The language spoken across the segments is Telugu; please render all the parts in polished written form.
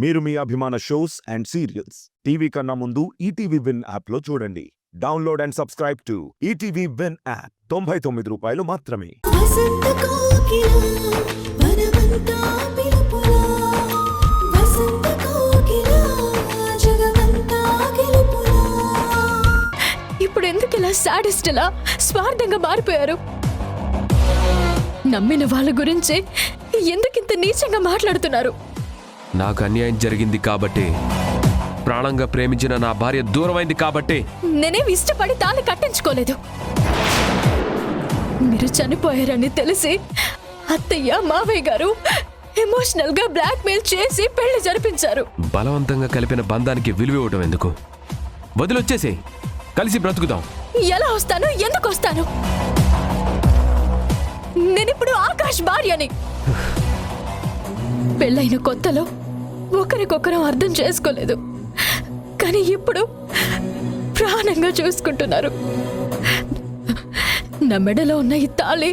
మీరు మీ అభిమాన షోస్ అండ్ సీరియల్స్ టీవీ కన్నా ముందు ఈటీవీ విన్ యాప్లో చూడండి. Download and subscribe to ETV win app. 99 రూపాయలు మాత్రమే. ఇప్పుడు ఎందుకు ఇలా సాడిస్ట్లా స్వార్థంగా మారిపోయారు? నమ్మిన వాళ్ళ గురించి ఎందుకింత నీచంగా మాట్లాడుతున్నారు? నాకు అన్యాయం జరిగింది కాబట్టి, ప్రాణంగా ప్రేమించిన నా భార్య దూరమైంది కాబట్టి నేనేం ఇష్టపడి తాళి కట్టించుకోలేదు. మీరు చనిపోయారని తెలిసి అత్తయ్య మావయ్య గారు ఎమోషనల్ గా బ్లాక్ మెయిల్ చేసి పెళ్లి జరిపించారు. బలవంతంగా కలిపిన బంధానికి విలువ ఇవ్వటం ఎందుకు? వదిలొచ్చేసి కలిసి బ్రతుకుదాం. ఎలా వస్తాను? ఎందుకు వస్తాను? నేనిప్పుడు ఆకాష్ భార్యని. పెళ్ళైన కొత్తలో ఒకరికొకరం అర్థం చేసుకోలేదు, కానీ ఇప్పుడు ప్రాణంగా చూసుకుంటున్నారు. నా మెడలో ఉన్న ఈ తాళి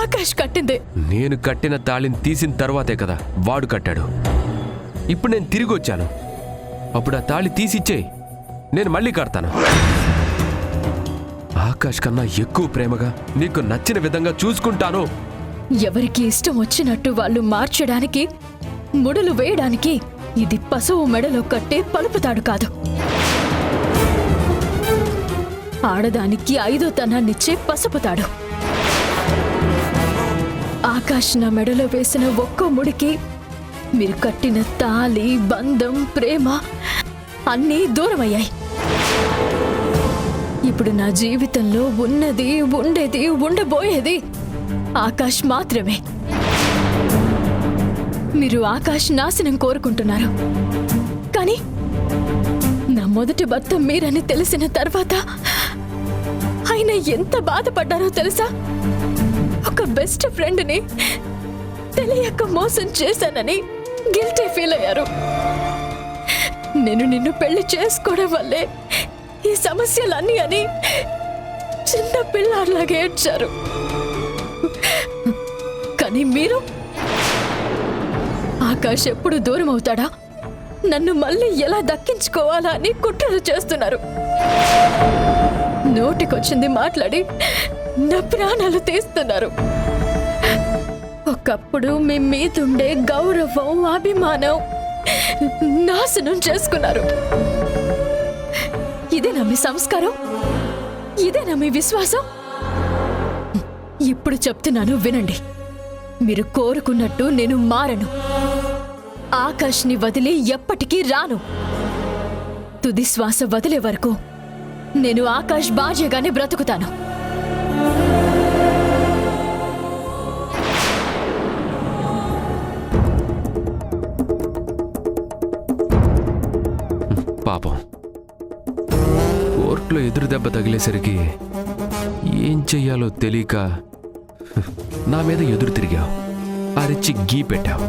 ఆకాష్ కట్టిందే. నేను కట్టిన తాళిని తీసిన తర్వాతే కదా వాడు కట్టాడు. ఇప్పుడు నేను తిరిగి వచ్చాను. అప్పుడు ఆ తాళి తీసిచ్చేయి, నేను మళ్ళీ కడతాను. ఆకాష్ కన్నా ఎక్కువ ప్రేమగా నీకు నచ్చిన విధంగా చూసుకుంటాను. ఎవరికి ఇష్టం వచ్చినట్టు వాళ్ళు మార్చడానికి, ముడులు వేయడానికి ఇది పశువు మెడలో కట్టే పలుపుతాడు కాదు. ఆడదానికి 5వ తనాన్నిచ్చే పసుపుతాడు. ఆకాష్ నా మెడలో వేసిన ఒక్కో ముడికి మీరు కట్టిన తాళి, బంధం, ప్రేమ అన్నీ దూరమయ్యాయి. ఇప్పుడు నా జీవితంలో ఉన్నది, ఉండేది, ఉండబోయేది ఆకాష్ మాత్రమే. మీరు ఆకాష్ నాశనం కోరుకుంటున్నారు, కానీ నా మొదటి భర్త మీరని తెలిసిన తర్వాత ఆయన ఎంత బాధపడ్డారో తెలుసా? ఒక బెస్ట్ ఫ్రెండ్ని తెలియక మోసం చేశానని గిల్టీ ఫీల్ అయ్యారు. నేను నిన్ను పెళ్లి చేసుకోవడం వల్లే ఈ సమస్యలన్నీ అని చిన్న పిల్లాడిలాగా ఏడ్చారు. కానీ మీరు ఆకాష్ ఎప్పుడు దూరం అవుతాడా, నన్ను మళ్ళీ ఎలా దక్కించుకోవాలా అని కుట్రలు చేస్తున్నారు. నోటికొచ్చింది మాట్లాడి నా ప్రాణాలు తీస్తున్నారు. ఒకప్పుడు మీ మీదుండే గౌరవం, అభిమానం నాశనం చేసుకున్నారు. ఇదేనా మీ సంస్కారం? ఇదేనా మీ విశ్వాసం? ఇప్పుడు చెప్తున్నాను వినండి. మీరు కోరుకున్నట్టు నేను మారను. ఆకాష్ని వదిలి ఎప్పటికీ రాను. తుది శ్వాస వదిలే వరకు నేను ఆకాష్ భార్యగానే బ్రతుకుతాను. పాపం, కోర్టులో ఎదురు దెబ్బ తగిలేసరికి ఏం చెయ్యాలో తెలియక నా మీద ఎదురు తిరిగావు, అరిచి గీ పెట్టావు.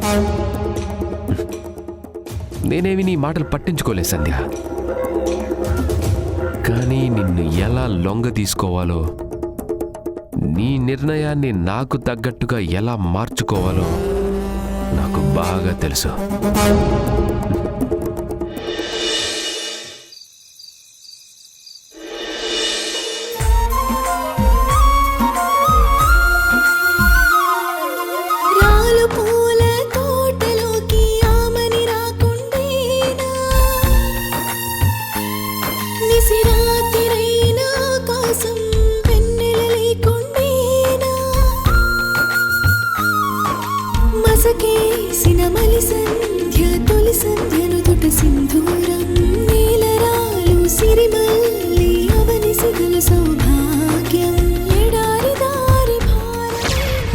నేనేమి నీ మాటలు పట్టించుకోలే సంధ్య, కానీ నిన్ను ఎలా లొంగ తీసుకోవాలో, నీ నిర్ణయాన్ని నాకు తగ్గట్టుగా ఎలా మార్చుకోవాలో నాకు బాగా తెలుసు.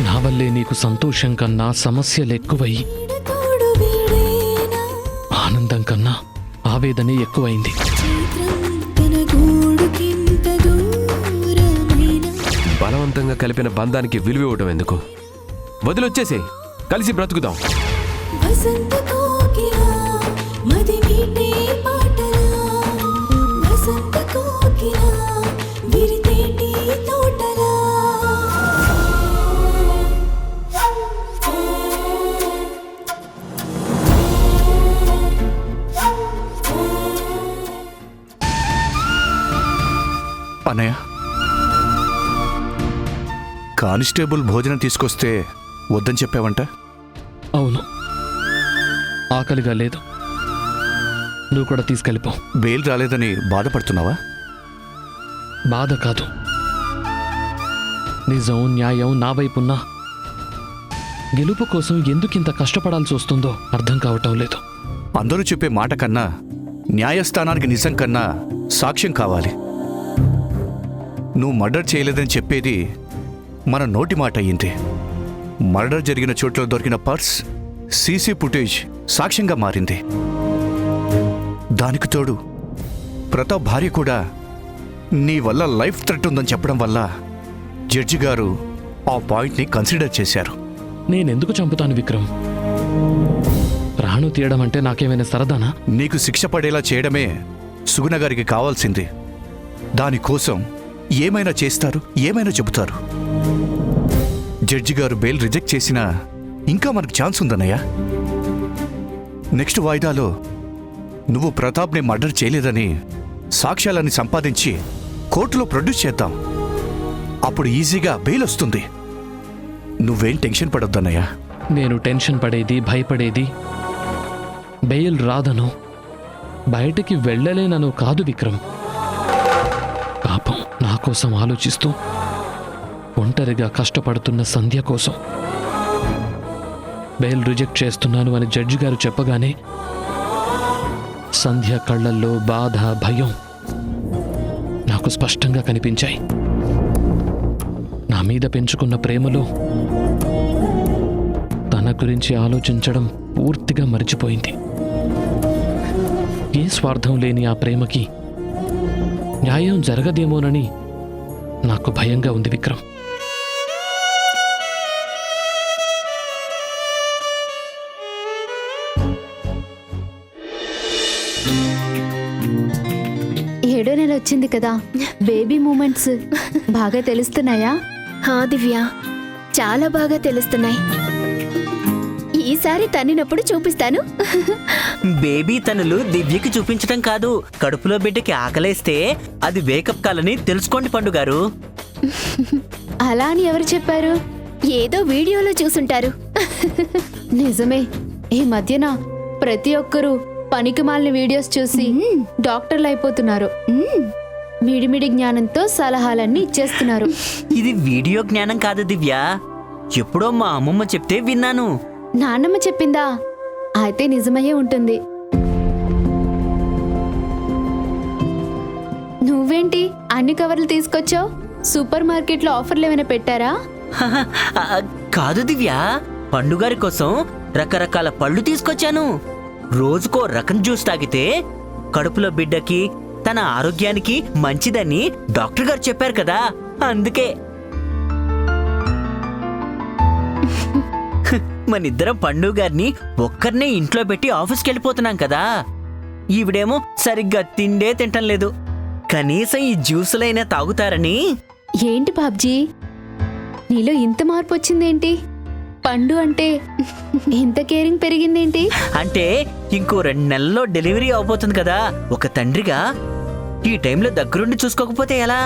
నా వల్లే నీకు సంతోషం కన్నా సమస్యలు ఎక్కువై, ఆనందం కన్నా ఆవేదనే ఎక్కువైంది. బలవంతంగా కలిపిన బంధానికి విలువ ఇవ్వటం ఎందుకు? వదిలొచ్చేసి కలిసి బ్రతుకుదాం. అన్నయ్య, కానిస్టేబుల్ భోజనం తీసుకొస్తే వద్దని చెప్పావంట. అవును, ఆకలిగా లేదు. నువ్వు కూడా తీసుకెళ్ళిపో. బెయిల్ రాలేదని బాధపడుతున్నావా? బాధ కాదు, నిజం న్యాయం నా వైపున్నా గెలుపు కోసం ఎందుకింత కష్టపడాల్సి వస్తుందో అర్థం కావటం లేదు. అందరూ చెప్పే మాట కన్నా న్యాయస్థానానికి నిజం కన్నా సాక్ష్యం కావాలి. నువ్వు మర్డర్ చేయలేదని చెప్పేది మన నోటి మాట అయ్యింది. మర్డర్ జరిగిన చోట్ల దొరికిన పర్స్, సీసీ ఫుటేజ్ సాక్ష్యంగా మారింది. దానికి తోడు ప్రతాప్ భార్య కూడా నీ వల్ల లైఫ్ థ్రెట్ ఉందని చెప్పడం వల్ల జడ్జి గారు ఆ పాయింట్ని కన్సిడర్ చేశారు. నేనెందుకు చంపుతాను విక్రమ్? ప్రాణం తీయడం అంటే నాకేమైనా సరదానా? నీకు శిక్ష పడేలా చేయడమే సుగుణ గారికి కావాల్సింది. దానికోసం ఏమైనా చేస్తారు, ఏమైనా చెబుతారు. జడ్జి గారు బెయిల్ రిజెక్ట్ చేసినా ఇంకా మనకు ఛాన్స్ ఉందన్నయ్య. నెక్స్ట్ వాయిదాలో నువ్వు ప్రతాప్ని మర్డర్ చేయలేదని సాక్ష్యాలని సంపాదించి కోర్టులో ప్రొడ్యూస్ చేద్దాం. అప్పుడు ఈజీగా బెయిల్ వస్తుంది. నువ్వేం టెన్షన్ పడొద్దన్నయ్య. నేను టెన్షన్ పడేది, భయపడేది బెయిల్ రాదను, బయటికి వెళ్ళలేనను కాదు విక్రమ్. పాపం నా కోసం ఆలోచిస్తూ ఒంటరిగా కష్టపడుతున్న సంధ్య కోసం. బెయిల్ రిజెక్ట్ చేస్తున్నాను అని జడ్జి గారు చెప్పగానే సంధ్య కళ్ళల్లో బాధ, భయం నాకు స్పష్టంగా కనిపించాయి. నా మీద పెంచుకున్న ప్రేమలో తన గురించి ఆలోచించడం పూర్తిగా మర్చిపోయింది. ఏ స్వార్థం లేని ఆ ప్రేమకి న్యాయం జరగదేమోనని నాకు భయంగా ఉంది విక్రమ్. ఏడో నెల వచ్చింది కదా, బేబీ మూమెంట్స్ బాగా తెలుస్తున్నాయా? హా దివ్య, చాలా బాగా తెలుస్తున్నాయి. ఈసారి తన్నినప్పుడు చూపిస్తాను. బేబీ తనులు దివ్యకి చూపించటం కాదు, కడుపులో బిడ్డకి ఆకలేస్తే అది వేకప్ కాలని తెలుసుకోండి పండుగారు. అలా అని ఎవరు చెప్పారు? ఏదో వీడియోలో చూసుంటారు. నిజమే, ఈ మధ్యన ప్రతి ఒక్కరూ పనికిమాలిన వీడియోస్ చూసి డాక్టర్లు అయిపోతున్నారు. మిడిమిడి జ్ఞానంతో సలహాలన్నీ ఇచ్చేస్తున్నారు. ఇది వీడియో జ్ఞానం కాదు దివ్య, ఎప్పుడో మా అమ్మమ్మ చెప్తే విన్నాను. నాన్నమ్మ చెప్పిందా? అయితే నిజమయ్యే ఉంటుంది. నువ్వేంటి అన్ని కవర్లు తీసుకొచ్చావు? సూపర్ మార్కెట్లో ఆఫర్లు ఏమైనా పెట్టారా? కాదు దివ్య, పండుగారి కోసం రకరకాల పళ్ళు తీసుకొచ్చాను. రోజుకో రకం జ్యూస్ తాగితే కడుపులో బిడ్డకి, తన ఆరోగ్యానికి మంచిదని డాక్టర్ గారు చెప్పారు కదా, అందుకే. మనిద్దరం పండు గారిని ఒక్కరినే ఇంట్లో పెట్టి ఆఫీస్కి వెళ్ళిపోతున్నాం కదా. ఈవిడేమో సరిగ్గా తిండే తింటం లేదు. కనీసం ఈ జ్యూసులైనా తాగుతారని. ఏంటి బాబ్జీ, నీలో ఇంత మార్పు వచ్చిందేంటి? పండు అంటే ఇంత కేరింగ్ పెరిగిందేంటి? అంటే ఇంకో 2 నెలల్లో డెలివరీ అవబోతుంది కదా. ఒక తండ్రిగా ఈ టైంలో దగ్గరుండి చూసుకోకపోతే ఎలా?